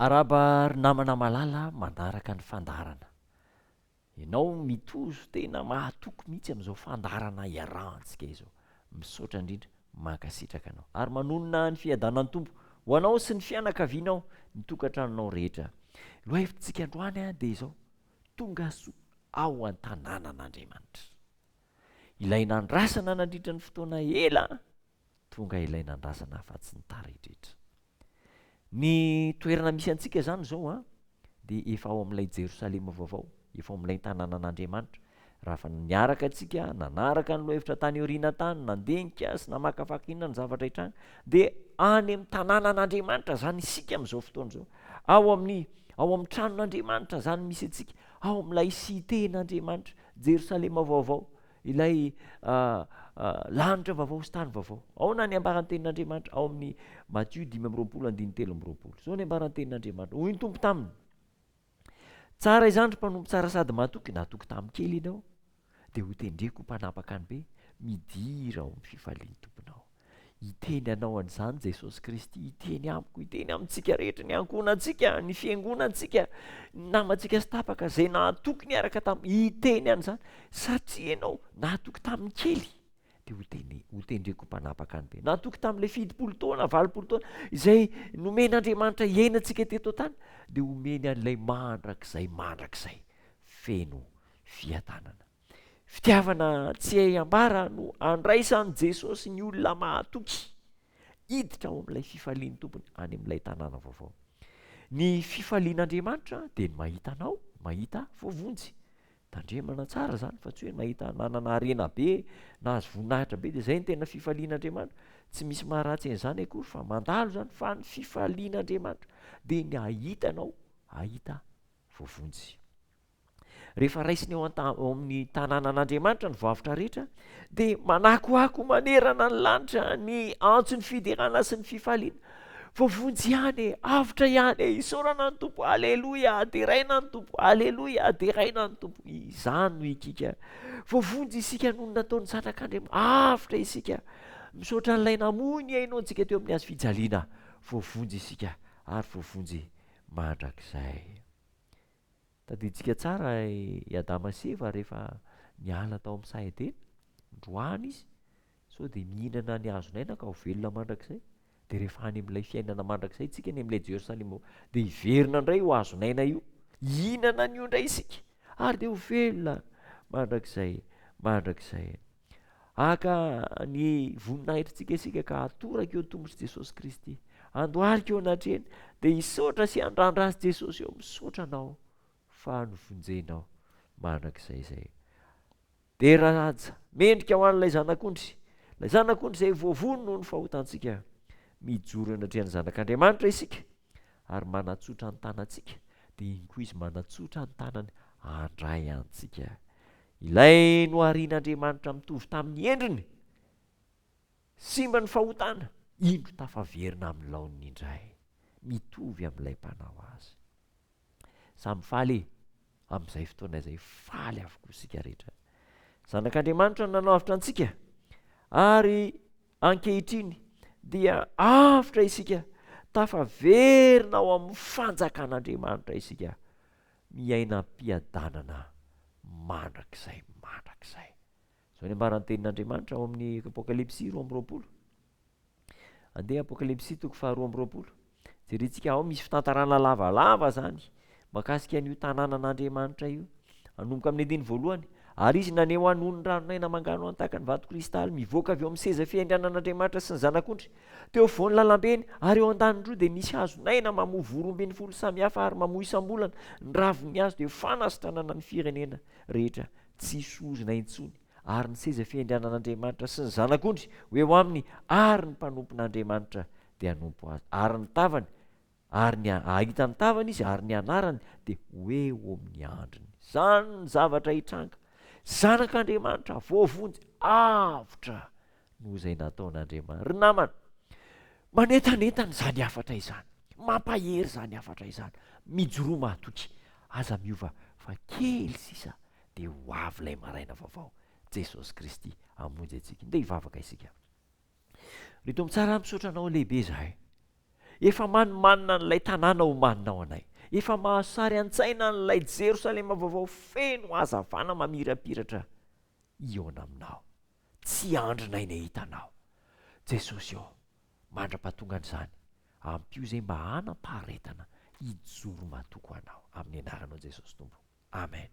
Araba ry namana malala manaraka ny fandarana. Ianao mitozo tena mahatoky mihitsy am'izao fandarana iarahantsika izao. Misaotra indrindra mankasitraka anao ary manonona ny fiadanany tompo ho anao sy ny fianakavianao ny tokantranonao rehetra. Lohahevintsika androany a de izao tonga soa ao an-tanànan'Andriamanitra. Ilay nandrasana nandritra ny fotoana ela, tonga ilay nandrasana afa-tsy ny tarehitrehitra. Ny toerana misy antsika zany zao a de efa ao amin'ilay Jerosalema vaovao, efa ao amin'ilay tanànan'Andriamanitra. Raha fa niaraka antsika nanaraka ny lohevitra tany aoriana tany, nandenika sy namakafaka inona ny zavatra hitranga, de any amin'ny tanànan'Andriamanitra zany isika amin'izao fotoana zao. Ao amin'ny tranon'Andriamanitra zany misy antsika, ao amin'ilay cité-n'Andriamanitra, Jerosalema vaovao, ilay lanitra vaovao sy tany vaovao. Ao na ny ambaran'ny tenin'Andriamanitra ao amin'ny Matthieu 5:23. Zao ny ambaran'ny tenin'Andriamanitra. Hoy ny tompo taminy: tsara izany ry mpanompo tsara sady mahatoky, nahatoky tamin'ny kely ianao, de ho tendreko mpanapaka ny be, midira ao amin'ny fifalian'ny tomponao. Iteny anao an'izany Jesosy Kristy, iteny amiko, iteny amintsika rehetra, ny ankonantsika, ny fiangonantsika, ny namantsika sy tapaka, zay nahatoky niaraka iteny an'izany, satria ianao nahatoky tamin'ny kely, de ho tendreko mpanapaka ny be. Nahatoky tamin'ilay 70 taona, 80 taona, izay nomen'Andriamanitra iainantsika teto tany, de omeny an'ilay mandrakizay feno fiadanana. Fitiavana tsy ambara no andraisan'i Jesosy ny olona mahatoky hiditra ao amin'ilay fifalian'ny tompony any amin'ilay tanàna vaovao. Ny fifalian'Andriamanitra de ny mahita anao, mahita voavonjy. Tandremana tsara zany fa tsy hoe mahita nanana harena be na azo voninahitra be de zay ny tena fifalian'Andriamanitra. Tsy misy maharatsy an'izany akory fa mandalo zany, fa ny fifalian'Andriamanitra de ny ahita anao, ahita voavonjy. Rehefa raisiny ao amin'ny tanànan'Andriamanitra ny voavitra rehetra, de manakoako manerana ny lanitra ny antson'ny fiderana sy ny fifaliana. Voavonjy ihany, avitra ihany, isaorana ny tompo, aleloia, aderaina ny tompo, aleloia, aderaina ny tompo. Izany no ikika. Voavonjy isika noho nataon'ny zanak'Andriamanitra, avitra isika. Misaotra n'ilay namony hainao antsika teo amin'ny hazo fijaliana. Voavonjy isika ary voavonjy mandrakizay. Tadiditsika tsara i Adama sy Eva rehefa niala tao amin'ny sahan-tena, androany izy, sao de mihinana ny hazonaina ka ho velona mandrakizay. De rehefa any amin'ilay fiainana mandrakizay tsika ny amin'ilay Jerosalema, de hiverina indray ho hazonaina io, hihinana an'io indray isika, ary de ho velona mandrakizay. Aka ny voninahitrantsika isika ka atoraka eo tombotry Jesosy Kristy, andoharika eo anatrehany, de hisaotra sy handrandra azy Jesosy eo, misaotra anao fa novonjenao mandrakizay zay. De raja mendrika ho an'ilay zanak'ondry, ilay zanak'ondry zay voavono noho ny fahotantsika. Mijoro anatrehany zanak'Andriamanitra isika ary manatsotra ny tanantsika, de iny koa izy manatsotra ny tanany handray antsika. Ilay noharian'Andriamanitra mitovy tamin'ny endriny, simba ny fahotana, indro tafaverina amin'ny laoniny indray, mitovy amin'ilay mpanao azy. Samy faly amin'izay fotoana izay, faly avokoa isika rehetra. Zanak'Andriamanitra no nanao avitra antsika, ary ankehitriny dia avitra isika, tafaverina ao amin'ny fanjakan'Andriamanitra isika, miaina mpiadanana mandrakizay. Zao ny ambaran'ny tenin'Andriamanitra ao amin'ny Apokalipsy 2:20. Andeha Apokalipsy 2:20. Jerentsika ao misy fitantarana lavalava zany mahakasika an'io tanànan'Andriamanitra io, anomboka amin'ny andiny voalohany. Ary izy naneo anony ranonaina mangano antaka ny vato kristaly, mivoaka avy eo amin'ny seza fiandrianan'Andriamanitra sy ny zanak'ondry. Teo voan'ny lalambeny ary eo an-daniny roa de misy hazonaina mamoa vorombeny folo samihafa ary mamoa isam-bolana. Ny raviny hazo de fanasitranana ny firenena rehetra, tsy sorona intsony. Ary ny seza fiandrianan'Andriamanitra sy ny zanak'ondry ho eo aminy, ary ny mpanompon'Andriamanitra de hanompo azy. Ary ny tavany, ahita ny tavany izy, ary ny anarany de ho eo amin'ny andriny. Zany ny zavatra hitranga. Zanak'Andriamanitra voavonjy avitra noho izay nataon'Andriamanitra. Ry namana, manetanetana zany hafatra izany, mampahery zany hafatra izany, mijoroa mahatoky, aza miova fa kely sisa de ho avy ilay maraina vaovao, Jesosy Kristy hamonjy antsika. Nde hivavaka isika. Ry tompo tsara, misaotra anao lehibe zahay, efa manimanina n'ilay tanàna homaninao anay, efa mahasary an-tsaina n'ilay jerosalema vaovao feno hazavana mamirapiratra iona aminao, tsy andrinay ny hitanao. Jesosy eo mandra-pahatongan'izany ampio zay mba hanapaharetana hijoro matoko anao, amin'ny anaranao Jesosy Tompo, amen.